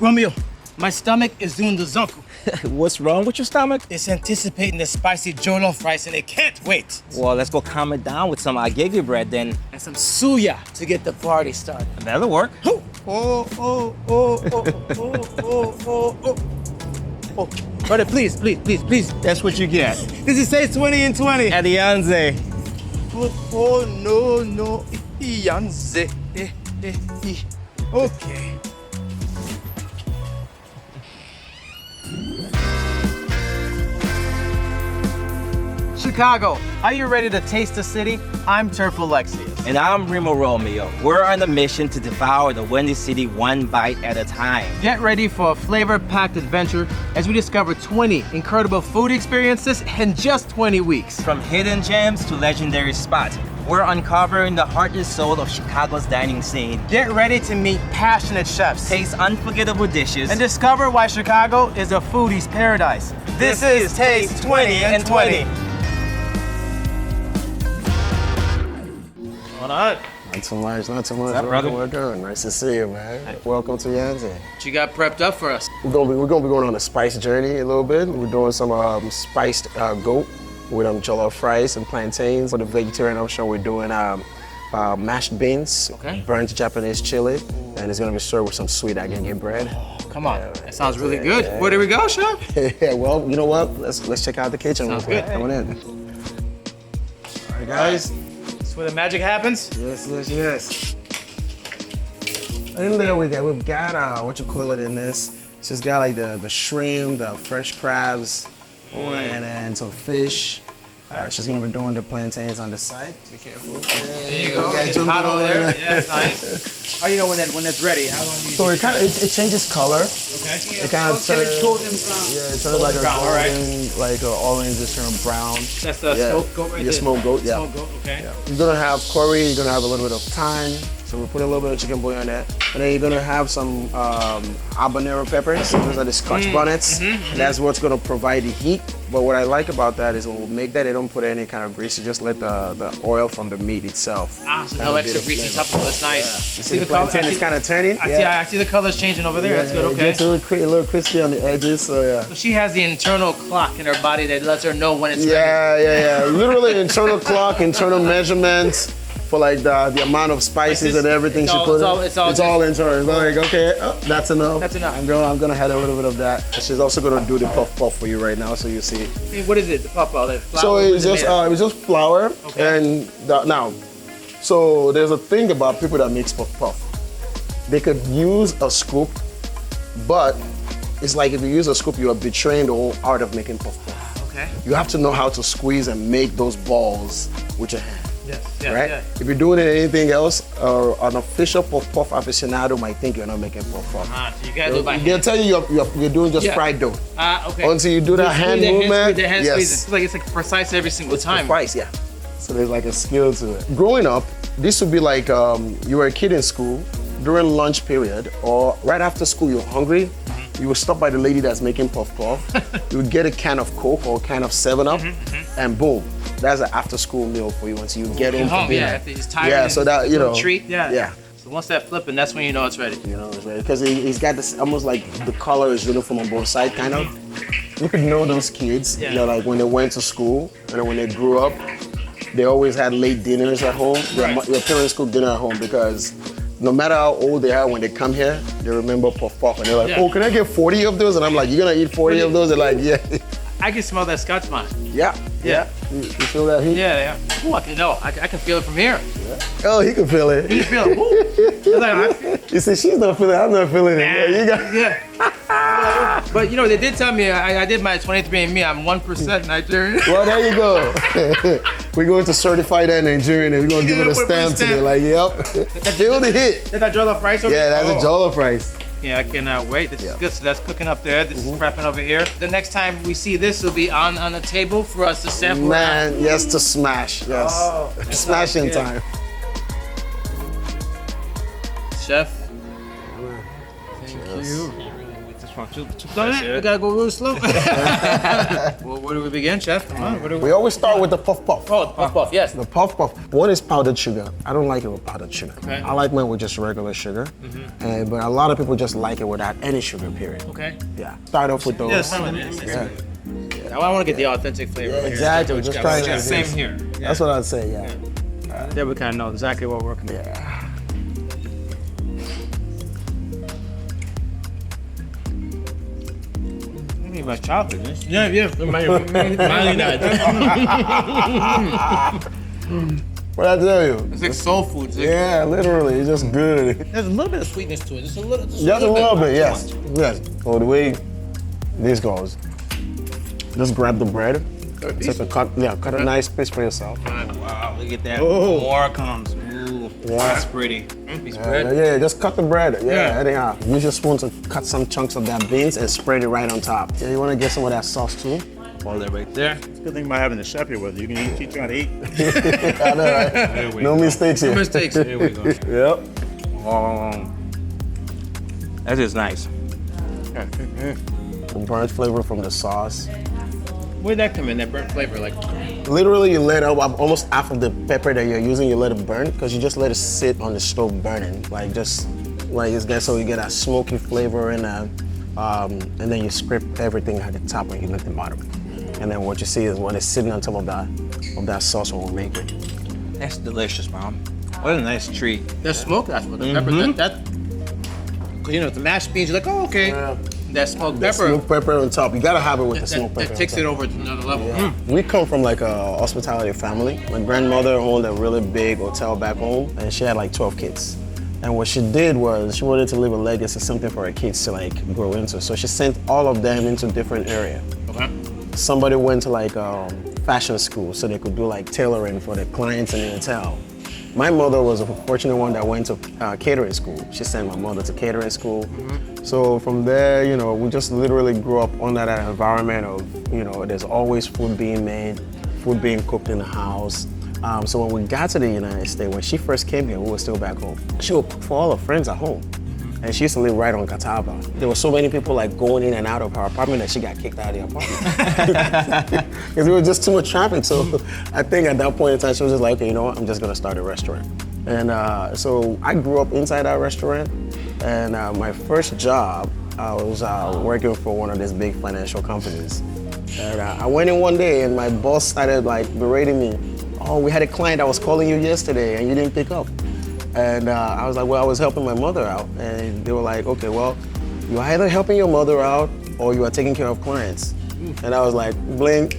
Romeo, my stomach is doing the zonku. What's wrong with your stomach? It's anticipating the spicy jollof rice and it can't wait. Well, let's go calm it down with some agege bread then. And some suya to get the party started. That'll work. Oh, brother, please. That's what you get. This is Taste20in20. At Iyanze. No, Iyanze. Okay. Chicago, are you ready to taste the city? I'm Turf Alexius. And I'm Remo Romeo. We're on a mission to devour the Windy City one bite at a time. Get ready for a flavor-packed adventure as we discover 20 incredible food experiences in just 20 weeks. From hidden gems to legendary spots, we're uncovering the heart and soul of Chicago's dining scene. Get ready to meet passionate chefs. Taste unforgettable dishes. And discover why Chicago is a foodie's paradise. This is Taste20in20. What up? Not too much. What's up, brother? We're good. Nice to see you, man. Welcome to Iyanze. What you got prepped up for us? We're gonna be going on a spice journey a little bit. We're doing some spiced goat with jollof rice and plantains. For the vegetarian option, we're doing mashed beans, burnt Japanese chili, and it's gonna be served with some sweet agege bread. Oh, come on, that sounds really good. Yeah. Where do we go, chef? Yeah, well, you know what? Let's check out the kitchen. Sounds good. Coming in. All right, guys. Where the magic happens? Yes. In there we've got what you call it in this. It's just got like the shrimp, the fresh crabs, and then some fish. She's gonna be doing the plantains on the side. Be careful. There you go. It's hot over there. Yeah, nice. How do you know when that's ready? How long do you? So it changes color. Okay. It kind of turns. It's golden brown. Yeah, it turns like a golden, like an orange, it turns brown. That's the smoked goat right there. Smoked goat. Yeah. Smoked goat. Okay. Yeah. You're gonna have curry. You're gonna have a little bit of thyme. So we put a little bit of chicken bouillon on that. And then you're gonna have some habanero peppers. Those are the Scotch bonnets. And that's what's gonna provide the heat. But what I like about that is when we make that, they don't put any kind of grease. You just let the oil from the meat itself. So no extra grease on top of it. That's nice. Yeah. You see the plantain is kind of turning? I see the colors changing over there. That's good, okay. It gets a little crispy on the edges, so yeah. So she has the internal clock in her body that lets her know when it's ready. Yeah. Literally internal clock, internal measurements. For like the amount of spices and everything she put in. It's all internal. It's like, okay, that's enough. That's enough. I'm gonna add a little bit of that. She's also gonna do the puff for you right now, so you see. Hey, what is it? The puff flour? So it's just flour and now. So there's a thing about people that makes puff. They could use a scoop, but it's like if you use a scoop, you are betraying the whole art of making puff. Okay. You have to know how to squeeze and make those balls with your hand. Right? Yeah. If you're doing anything else, an official puff aficionado might think you're not making puff. So you gotta do it by hand. They'll tell you you're doing just fried dough. Okay. Until you do that hand movement. Yes. It's like precise every single time. Precise, yeah. So there's like a skill to it. Growing up, this would be like you were a kid in school, during lunch period, or right after school, you're hungry. You would stop by the lady that's making puff. You would get a can of Coke or a can of 7-Up, and boom. That's an after-school meal for you once you get home. It's tired. Yeah, so that treat. Yeah. So once that flipping, that's when you know it's ready. You know it's ready because he's got this almost like the color is uniform on both sides, kind of. You could know those kids. You know, like when they went to school and then when they grew up, they always had late dinners at home. Their parents cooked dinner at home because no matter how old they are, when they come here, they remember puff and they're like, oh, can I get 40 of those? And I'm like, you're gonna eat 40 of those? They're like, yeah. I can smell that Scotch bonnet. Yeah. You feel that heat? Yeah. Ooh, I can feel it from here. Yeah. Oh, he can feel it. He can feel it. You see, she's not feeling it. I'm not feeling it. Yeah. But you know, they did tell me I did my 23andMe. I'm 1% Nigerian. Well, there you go. We're going to certify that Nigerian and we're going to give it a stamp today. Like, yep. Feel the hit. That's that jollof rice over there? Yeah, that's a jollof rice. Yeah, I cannot wait. This is good. So that's cooking up there. This is prepping over here. The next time we see this, will be on the table for us to sample. Man, yes, to smash. Yes. Oh, smashing time. Chef. Thank you. This one too fast. We gotta go real slow. Well, where do we begin, chef? Come on, We always start with the puff puff. Oh, the puff puff, yes. The puff puff. One is powdered sugar. I don't like it with powdered sugar. Okay. I like mine with just regular sugar. But a lot of people just like it without any sugar, period. Okay. Yeah. Start off with those. Yes. Yeah. Now I want to get the authentic flavor. Yeah, exactly. Just try it. Same here. That's what I'd say, yeah. There we kind of know exactly what we're working with. Yeah. My chocolate. Yeah. Mine not. What I tell you? It's like soul food. It's like, Yeah, literally, it's just good. there's a little bit of sweetness to it. Just a little. Just a little bit, yes. Yes. So the way this goes, just grab the bread. Take a cut a nice piece for yourself. Wow, look at that. Oh. More comes. Ooh, that's pretty. Piece of bread. Yeah, just cut the bread. Yeah. Anyhow. Use your spoon to cut some chunks of that beans and spread it right on top. Yeah, you want to get some of that sauce too? Hold it right there. Good thing about having the chef here with you. You can teach you how to eat. I know, right? There we No go. mistakes here. No mistakes. Here we go. Yep. That is nice. The burnt flavor from the sauce. Where'd that come in? That burnt flavor, like. Literally, you let up almost half of the pepper that you're using. You let it burn because you just let it sit on the stove burning, like just like it's there, so you get a smoky flavor and then you scrape everything at the top and you let the bottom. And then what you see is when it's sitting on top of that sauce when we make it. That's delicious, Mom. What a nice treat. That smoke, that's what the pepper, cause you know, the mashed beans, you're like, oh, okay. Yeah. That smoked The pepper, smoked pepper on top. You gotta have it with the smoked pepper. that takes on it top. over to another level. Yeah. We come from like a hospitality family. My grandmother owned a really big hotel back home, and she had like 12 kids. And what she did was she wanted to leave a legacy, something for her kids to like grow into. So she sent all of them into different areas. Okay. Somebody went to like fashion school so they could do like tailoring for the clients in the hotel. My mother was a fortunate one that went to catering school. She sent my mother to catering school. So from there, you know, we just literally grew up under that environment of, you know, there's always food being made, food being cooked in the house. So when we got to the United States, when she first came here, we were still back home. She would cook for all her friends at home. And she used to live right on Catawba. There were so many people like going in and out of her apartment that she got kicked out of the apartment. Because it was just too much traffic. So I think at that point in time, she was just like, okay, you know what, I'm just gonna start a restaurant. And so I grew up inside that restaurant. And my first job, I was working for one of these big financial companies. And I went in one day and my boss started like berating me. Oh, we had a client that was calling you yesterday and you didn't pick up. And I was like, well, I was helping my mother out. And they were like, okay, well, you're either helping your mother out or you are taking care of clients. And I was like, blink.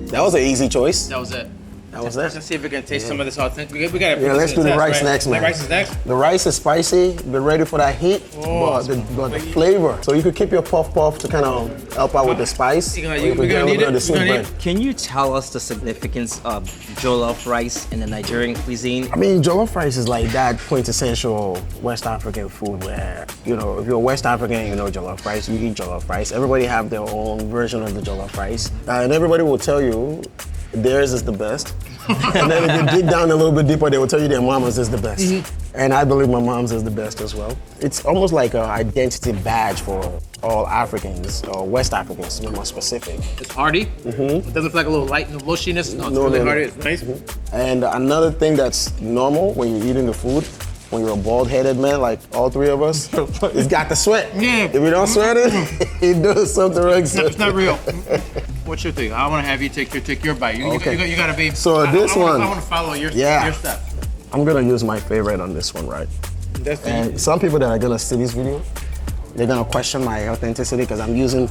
That was an easy choice. That was it. That was Let's it. see if we can taste some of this authentic. We gotta. Yeah, let's do the rice next, man. The rice is next. The rice is spicy. Be ready for that heat, but the flavor. So you could keep your puff puff to kind of help out with the spice. We're or you could get a little bit of the sweet bread. Can you tell us the significance of jollof rice in the Nigerian cuisine? I mean, jollof rice is like that quintessential West African food where, you know, if you're West African, you know jollof rice, you eat jollof rice. Everybody have their own version of the jollof rice. And everybody will tell you theirs is the best. And then if you dig down a little bit deeper, they will tell you their mama's is the best. And I believe my mom's is the best as well. It's almost like an identity badge for all Africans, or West Africans to be more specific. It's hearty. It doesn't feel like a little light and mushiness. No, it's really hearty. It's nice. And another thing that's normal when you're eating the food, when you're a bald-headed man like all three of us, it's got the sweat. Yeah. If you don't sweat it, it does something wrong. It's not real. What's your thing? I want to have you take your bite. You gotta be. So this one. I want to follow your step. I'm gonna use my favorite on this one, right? And some people that are gonna see this video, they're gonna question my authenticity because I'm using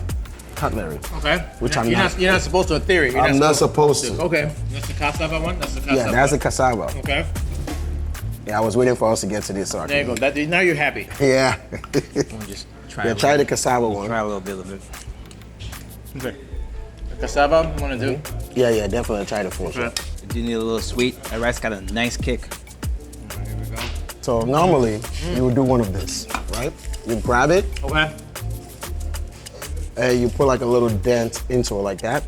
cutlery. Okay. Which you're not supposed to, in theory. You're I'm not supposed to. Okay. That's the cassava one? That's the cassava. Yeah, that's a cassava. Okay. Yeah, I was waiting for us to get to this. So There you go. Now you're happy. Yeah. Just try. Yeah, try the cassava one. Try a little bit of it. Okay. The cassava, you want to do? Yeah, definitely try the full. Okay. You do need a little sweet. That rice got a nice kick. Here we go. So normally you would do one of this, right? You grab it Okay. and you put like a little dent into it like that,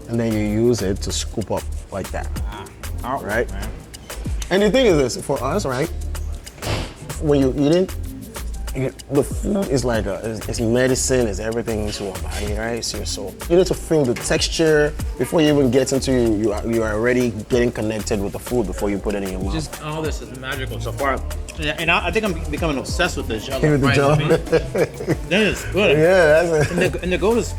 and then you use it to scoop up like that, right? And the thing is this, for us, right? When you eat it, The food is like it's medicine, it's everything into our body, right? It's your soul. You need to feel the texture before you even get into you are already getting connected with the food before you put it in your mouth. Just all this is magical so far. Yeah, and I think I'm becoming obsessed with this Jollof. With the right? Jollof. That is good. Yeah, that's it. And the goat is,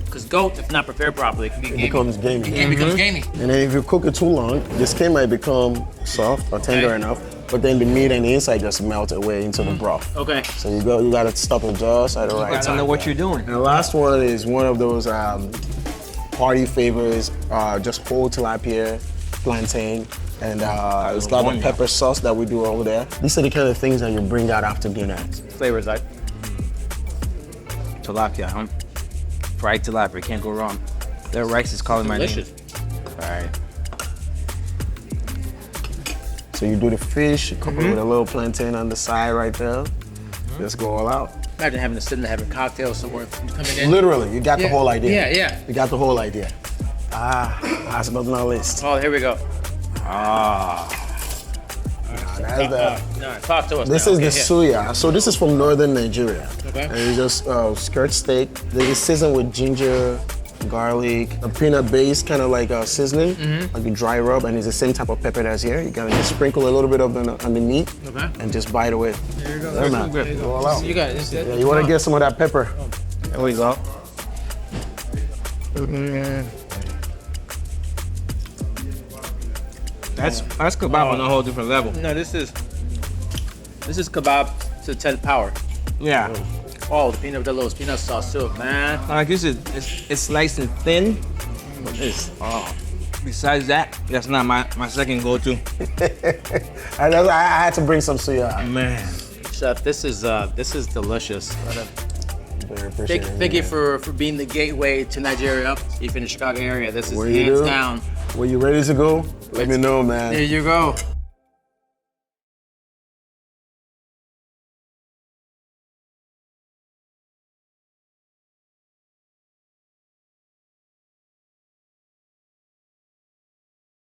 because goat, if not prepared properly, can be gamey. It becomes gamey. It becomes gamey. And then if you cook it too long, the skin might become soft or tender enough, but then the meat and the inside just melt away into the broth. Okay. So you gotta stop it just at the right I don't time. know what you're doing. And the last one is one of those party favors, just whole tilapia, plantain, and it's got the pepper sauce that we do over there. These are the kind of things that you bring out after dinner. Flavors like tilapia, huh? Fried tilapia, can't go wrong. Their rice is calling my name. Delicious. All right. So you do the fish, you couple it with a little plantain on the side right there. Just go all out. Imagine having to sit there having cocktails somewhere coming in. Literally, you got the whole idea. Yeah, yeah. You got the whole idea. That's another on our list. Oh, here we go. That's the, No, talk to us. this now. is the Okay, Suya. So this is from northern Nigeria. Okay. And it's just skirt steak. They season with ginger, garlic, a peanut base, kind of like seasoning, like a dry rub, and it's the same type of pepper that's here. You gotta just sprinkle a little bit of it on the meat, Okay. and just bite away. There you go. Yeah, man. There you Go go. all out. You got it. Yeah, you wanna get some of that pepper. There we go. That's kebab on a whole different level. No, this is kebab to 10th power. Yeah. Oh, the peanut sauce too, man. Like this is it's sliced and thin. But this, besides that, that's not my second go-to. And I had to bring some Suya. Man. Chef, this is delicious. Very appreciate it. Thank you for being the gateway to Nigeria. If in the Chicago area, this is What do you hands do? down. When you ready to go, let me know, man. There you go.